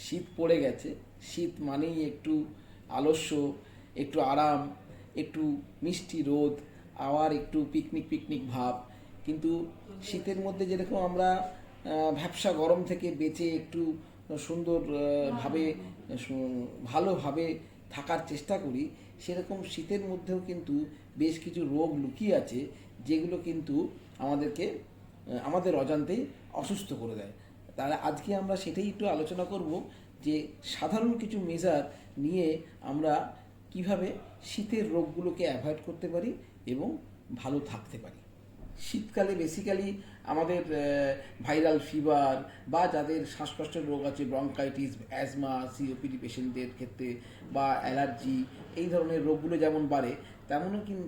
শীত পড়ে গেছে। শীত মানেই একটু আলস্য, একটু আরাম, একটু মিষ্টি রোদ, আবার একটু পিকনিক পিকনিক ভাব। কিন্তু শীতের মধ্যে যেরকম আমরা ভ্যাপসা গরম থেকে বেঁচে একটু সুন্দর ভাবে ভালোভাবে থাকার চেষ্টা করি, সেরকম শীতের মধ্যেও কিন্তু বেশ কিছু রোগ লুকিয়ে আছে, যেগুলো কিন্তু আমাদেরকে আমাদের অজান্তেই অসুস্থ করে দেয়। তাহলে আজকে আমরা সেটাই একটু আলোচনা করব যে সাধারণ কিছু মেজার নিয়ে আমরা কিভাবে শীতের রোগগুলোকে অ্যাভয়েড করতে পারি এবং ভালো থাকতে পারি। শীতকালে বেসিক্যালি আমাদের ভাইরাল ফিভার বা যাদের শ্বাসকষ্টের রোগ আছে, ব্রঙ্কাইটিস, অ্যাজমা, সিওপিডি পেশেন্টদের ক্ষেত্রে বা অ্যালার্জি, এই ধরনের রোগগুলো যেমন বাড়ে,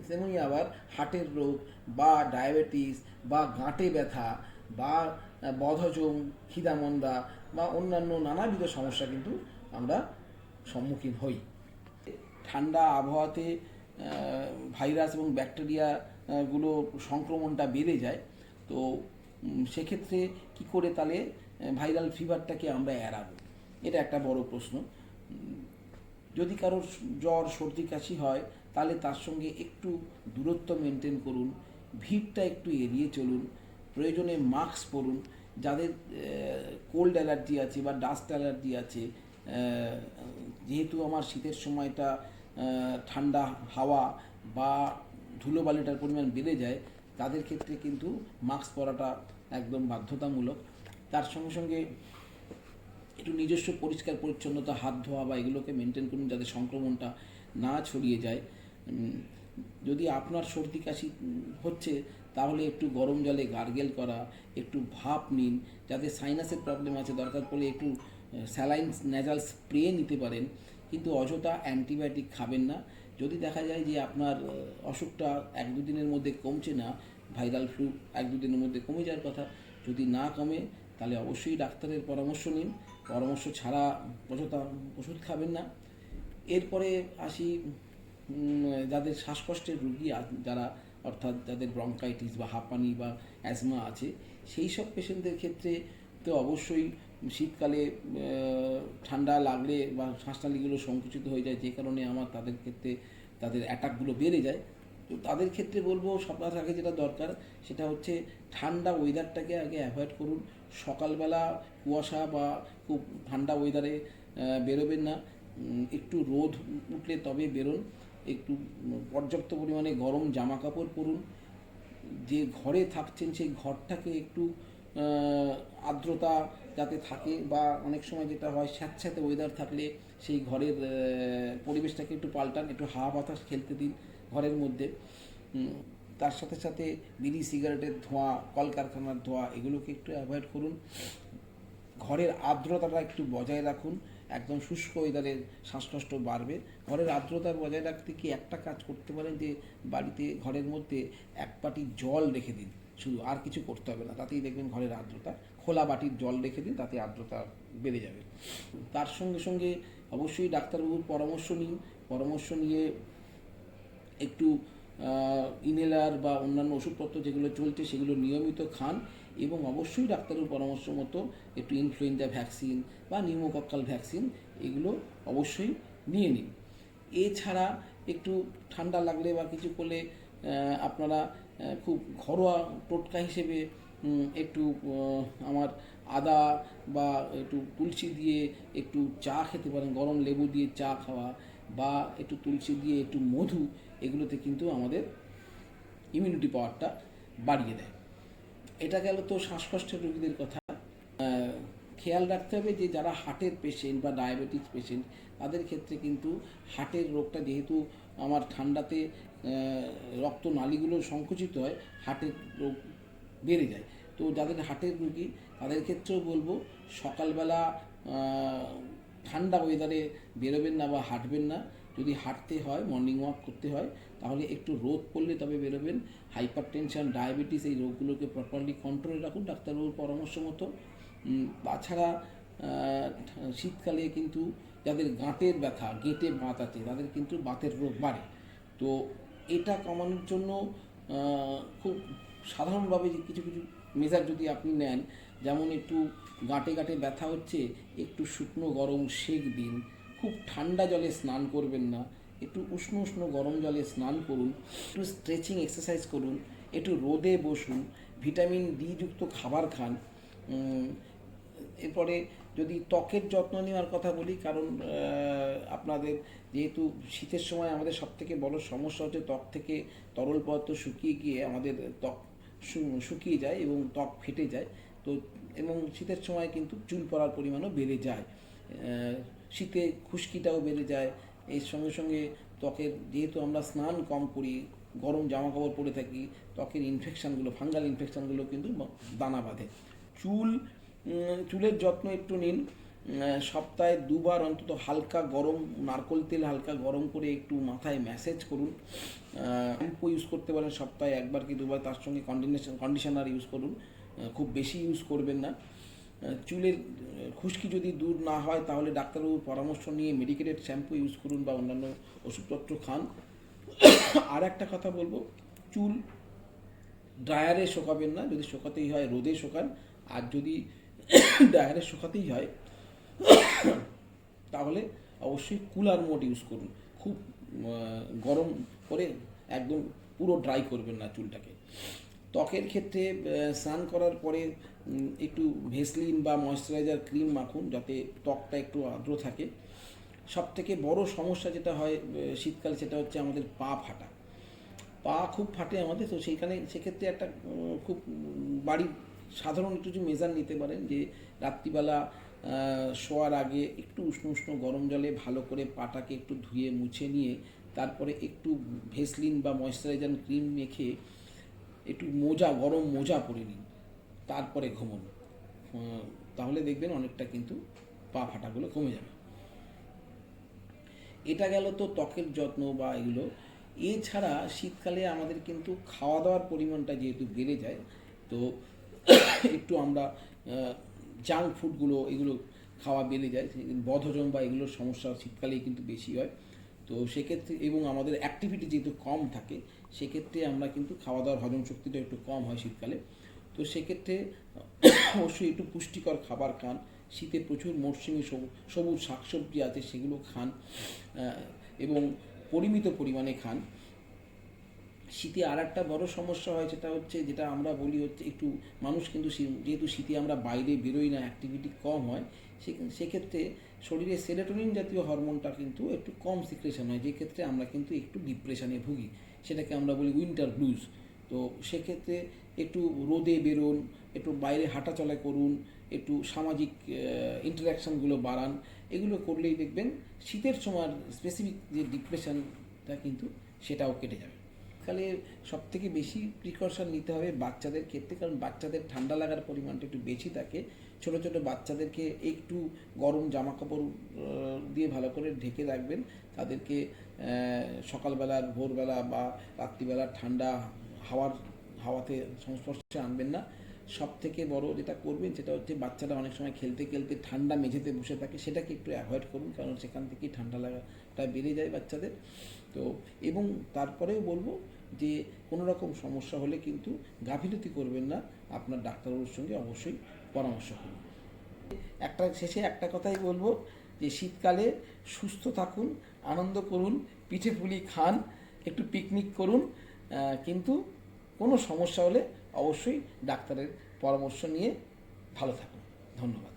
তেমনই আবার হার্টের রোগ বা ডায়াবেটিস বা গাঁটে ব্যথা বা বদহজম, খিদামন্দা বা অন্যান্য নানাবিধ সমস্যা কিন্তু আমরা সম্মুখীন হই। ঠান্ডা আবহাওয়াতে ভাইরাস এবং ব্যাকটেরিয়া গুলো সংক্রমণটা বেড়ে যায়। তো সেক্ষেত্রে কি করে তাহলে ভাইরাল ফিভারটাকে আমরা এড়াবো, এটা একটা বড় প্রশ্ন। যদি কারোর জ্বর সর্দি কাশি হয়, তাহলে তার সঙ্গে একটু দূরত্ব মেনটেন করুন, ভিড়টা একটু এড়িয়ে চলুন, প্রয়োজনে মাস্ক পরুন। যাদের কোল্ড অ্যালার্জি আছে বা ডাস্ট অ্যালার্জি আছে, যেহেতু আমার শীতের সময়টা ঠান্ডা হাওয়া বা ধুলোবালিটার পরিমাণ বেড়ে যায়, তাদের ক্ষেত্রে কিন্তু মাস্ক পরাটা একদম বাধ্যতামূলক। তার সঙ্গে সঙ্গে একটু নিজস্ব পরিষ্কার পরিচ্ছন্নতা, হাত ধোয়া বা এগুলোকে মেনটেন করুন যাতে সংক্রমণটা না ছড়িয়ে যায়। যদি আপনার সর্দি কাশি হচ্ছে, তাহলে একটু গরম জলে গার্গেল করা, একটু ভাপ নিন। যাদের সাইনাসের প্রবলেম আছে, দরকার পড়লে একটু স্যালাইন ন্যাজাল স্প্রে নিতে পারেন, কিন্তু অযথা অ্যান্টিবায়োটিক খাবেন না। যদি দেখা যায় যে আপনার অসুখটা এক দুদিনের মধ্যে কমছে না, ভাইরাল ফ্লু এক দুদিনের মধ্যে কমে যাওয়ার কথা, যদি না কমে তাহলে অবশ্যই ডাক্তারের পরামর্শ নিন। পরামর্শ ছাড়া অযথা ওষুধ খাবেন না। এরপরে আসি যাদের শ্বাসকষ্টের রুগী যারা, অর্থাৎ যাদের ব্রঙ্কাইটিস বা হাঁপানি বা অ্যাজমা আছে, সেই সব পেশেন্টদের ক্ষেত্রে তো অবশ্যই শীতকালে ঠান্ডা লাগলে বা শ্বাসনালীগুলো সংকুচিত হয়ে যায়, যে কারণে তাদের ক্ষেত্রে তাদের অ্যাটাকগুলো বেড়ে যায়। তো তাদের ক্ষেত্রে বলবো সবার আগে যেটা দরকার সেটা হচ্ছে ঠান্ডা ওয়েদারটাকে আগে অ্যাভয়েড করুন। সকালবেলা কুয়াশা বা খুব ঠান্ডা ওয়েদারে বেরোবেন না। একটু রোদ উঠলে তবে বেরোন। একটু পর্যাপ্ত পরিমাণে গরম জামা কাপড় পরুন। যে ঘরে থাকছেন সেই ঘরটাকে একটু আর্দ্রতা যাতে থাকে, বা অনেক সময় যেটা হয় স্যাঁতস্যাঁতে ওয়েদার থাকলে সেই ঘরের পরিবেশটাকে একটু পাল্টান, একটু হাওয়া বাতাস খেলতে দিন ঘরের মধ্যে। তার সাথে সাথে বিড়ি সিগারেটের ধোঁয়া, কলকারখানার ধোঁয়া, এগুলোকে একটু অ্যাভয়েড করুন। ঘরের আর্দ্রতাটা একটু বজায় রাখুন। একদম শুষ্ক ওয়েদারে শ্বাসকষ্ট বাড়বে। ঘরের আর্দ্রতা বজায় রাখতে কি একটা কাজ করতে পারেন, যে বাড়িতে ঘরের মধ্যে এক বাটি জল রেখে দিন, শুধু আর কিছু করতে হবে না, তাতেই দেখবেন ঘরের আর্দ্রতা, খোলা বাটির জল রেখে দিন, তাতে আর্দ্রতা বেড়ে যাবে। তার সঙ্গে সঙ্গে অবশ্যই ডাক্তারবাবুর পরামর্শ নিন। পরামর্শ নিয়ে একটু ইনহেলার বা অন্যান্য ওষুধপত্র যেগুলো চলছে সেগুলো নিয়মিত খান, এবং অবশ্যই ডাক্তারের পরামর্শ মতো একটু ইনফ্লুয়েঞ্জা ভ্যাকসিন বা নিউমোকক্কাল ভ্যাকসিন এগুলো অবশ্যই নিয়ে নিন। এছাড়া একটু ঠান্ডা লাগলে বা কিছু করলে আপনারা খুব ঘরোয়া টোটকা হিসেবে একটু আমার আদা বা একটু তুলসী দিয়ে একটু চা খেতে পারেন, গরম লেবু দিয়ে চা খাওয়া, বা একটু তুলসী দিয়ে একটু মধু, এগুলোতে কিন্তু আমাদের ইমিউনিটি পাওয়ারটা বাড়িয়ে দেয়। এটা গেল তো শ্বাসকষ্টের রোগীদের কথা। খেয়াল রাখতে হবে যে যারা হার্টের পেশেন্ট বা ডায়াবেটিস পেশেন্ট, তাদের ক্ষেত্রে কিন্তু হার্টের রোগটা যেহেতু আমার ঠান্ডাতে রক্তনালীগুলো সংকুচিত হয়, হার্টের রোগ বেড়ে যায়। তো যাদের হার্টের রোগী তাদের ক্ষেত্রেও বলবো সকালবেলা ঠান্ডা ওয়েদারে বেরোবেন না বা হাঁটবেন না। যদি হাঁটতে হয়, মর্নিং ওয়াক করতে হয়, তাহলে একটু রোদ পড়লে তবে বেরোবেন। হাইপার টেনশন, ডায়াবেটিস, এই রোগগুলোকে প্রপারলি কন্ট্রোলে রাখুন ডাক্তারবাবুর পরামর্শ মতো। তাছাড়া শীতকালে কিন্তু যাদের গাঁটের ব্যথা, গেঁটে বাত আছে, তাদের কিন্তু বাতের রোগ বাড়ে। তো এটা কমানোর জন্য খুব সাধারণভাবে যে কিছু কিছু মেজার যদি আপনি নেন, যেমন একটু গাঁটে গাঁটে ব্যথা হচ্ছে, একটু শুকনো গরম সেক দিন, খুব ঠান্ডা জলে স্নান করবেন না, একটু উষ্ণ উষ্ণ গরম জলে স্নান করুন, একটু স্ট্রেচিং এক্সারসাইজ করুন, একটু রোদে বসুন, ভিটামিন ডি যুক্ত খাবার খান। এরপরে যদি ত্বকের যত্ন নেওয়ার কথা বলি, কারণ আপনাদের যেহেতু শীতের সময় আমাদের সবথেকে বড় সমস্যা হচ্ছে ত্বক থেকে তরল পদার্থ শুকিয়ে গিয়ে আমাদের ত্বক শুকিয়ে যায় এবং ত্বক ফেটে যায়। তো এবং শীতের সময় কিন্তু চুল পড়ার পরিমাণও বেড়ে যায়, শীতে খুশকিটাও বেড়ে যায়। এর সঙ্গে সঙ্গে ত্বকের, যেহেতু আমরা স্নান কম করি, গরম জামা কাপড় পরে থাকি, ত্বকের ইনফেকশানগুলো, ফাঙ্গাল ইনফেকশানগুলো কিন্তু দানা বাঁধে। চুলের যত্ন একটু নিন, সপ্তাহে 2বার অন্তত হালকা গরম নারকোল তেল হালকা গরম করে একটু মাথায় ম্যাসেজ করুন। শ্যাম্পু ইউজ করতে পারেন সপ্তাহে 1বার কি 2বার, তার সঙ্গে কন্ডিশনার ইউজ করুন, খুব বেশি ইউজ করবেন না। চুলের খুশকি যদি দূর না হয় তাহলে ডাক্তারবাবুর পরামর্শ নিয়ে মেডিকেটেড শ্যাম্পু ইউজ করুন বা অন্যান্য ওষুধপত্র খান। আর একটা কথা বলবো, চুল ড্রায়ারে শোকাবেন না, যদি শোকাতেই হয় রোদে শোকান, আর যদি ড্রায়ারে শোকাতেই হয় তাহলে অবশ্যই কুলার মোড ইউজ করুন, খুব গরম করে একদম পুরো ড্রাই করবেন না চুলটাকে। ত্বকের ক্ষেত্রে স্নান করার পরে একটু ভেসলিন বা ময়েশ্চারাইজার ক্রিম মাখুন, যাতে ত্বকটা একটু আর্দ্র থাকে। সবথেকে বড় সমস্যা যেটা হয় শীতকালে, সেটা হচ্ছে আমাদের পা ফাটা। পা খুব ফাটে আমাদের, তো সেক্ষেত্রে একটা খুব বাড়ির সাধারণ একটু যে মেজার নিতে পারেন, যে রাত্রিবেলা শোয়ার আগে একটু উষ্ণ উষ্ণ গরম জলে ভালো করে পাটাকে একটু ধুয়ে মুছে নিয়ে তারপরে একটু ভেসলিন বা ময়েশ্চারাইজার ক্রিম মেখে একটু গরম মোজা পরে নিন, তারপরে ঘুমোন। তাহলে দেখবেন অনেকটা কিন্তু পা ফাটাগুলো কমে যাবে। এটা গেল তো ত্বকের যত্ন বা এগুলো। এছাড়া শীতকালে আমাদের কিন্তু খাওয়া দাওয়ার পরিমাণটা যেহেতু বেড়ে যায়, তো একটু আমরা জাঙ্ক ফুডগুলো এগুলো খাওয়া বেড়ে যায়, বদহজম বা এগুলোর সমস্যা শীতকালেই কিন্তু বেশি হয়। তো সেক্ষেত্রে, এবং আমাদের অ্যাক্টিভিটি যেহেতু কম থাকে, সেক্ষেত্রে আমরা কিন্তু খাওয়া দাওয়ার হজম শক্তিটা একটু কম হয় শীতকালে। তো সেক্ষেত্রে অবশ্যই একটু পুষ্টিকর খাবার খান, শীতে প্রচুর মরশুমি সবুজ শাকসবজি আছে সেগুলো খান, এবং পরিমিত পরিমাণে খান। শীতে আর একটা বড় সমস্যা হয়, সেটা হচ্ছে, যেটা আমরা বলি হচ্ছে, একটু মানুষ কিন্তু যেহেতু শীতে আমরা বাইরে বেরোই না, অ্যাক্টিভিটি কম হয়, সেক্ষেত্রে শরীরে সেরোটোনিন জাতীয় হরমোনটা কিন্তু একটু কম সিক্রেশন হয়, যে ক্ষেত্রে আমরা কিন্তু একটু ডিপ্রেশনে ভুগি, সেটাকে আমরা বলি উইন্টার ব্লুজ। তো সেক্ষেত্রে একটু রোদে বেরোন, একটু বাইরে হাঁটাচলা করুন, একটু সামাজিক ইন্টারাকশানগুলো বাড়ান, এগুলো করলেই দেখবেন শীতের সময় স্পেসিফিক যে ডিপ্রেশনটা কিন্তু সেটাও কেটে যাবে। শীতকালে সব থেকে বেশি প্রিকশন নিতে হবে বাচ্চাদের ক্ষেত্রে, কারণ বাচ্চাদের ঠান্ডা লাগার পরিমাণটা একটু বেশি থাকে। ছোট ছোট বাচ্চাদেরকে একটু গরম জামা কাপড় দিয়ে ভালো করে ঢেকে রাখবেন, তাদেরকে সকালবেলার, ভোরবেলা বা রাত্রিবেলার ঠান্ডা হাওয়াতে সংস্পর্শে আনবেন না। সব থেকে বড় যেটা করবেন সেটা হচ্ছে, বাচ্চারা অনেক সময় খেলতে খেলতে ঠান্ডা মেঝেতে বসে থাকে, সেটাকে একটু অ্যাভয়েড করুন, কারণ সেখান থেকেই ঠান্ডা লাগাটা বেড়ে যায় বাচ্চাদের। তো এবং তারপরেও বলবো যে কোনো রকম সমস্যা হলে কিন্তু গাফিলতি করবেন না, আপনার ডাক্তারবাবুর সঙ্গে অবশ্যই পরামর্শ করুন। শেষে একটা কথাই বলবো, যে শীতকালে সুস্থ থাকুন, আনন্দ করুন, পিঠে পুলি খান, একটু পিকনিক করুন, কিন্তু কোনো সমস্যা হলে অবশ্যই ডাক্তারের পরামর্শ নিয়ে ভালো থাকুন। ধন্যবাদ।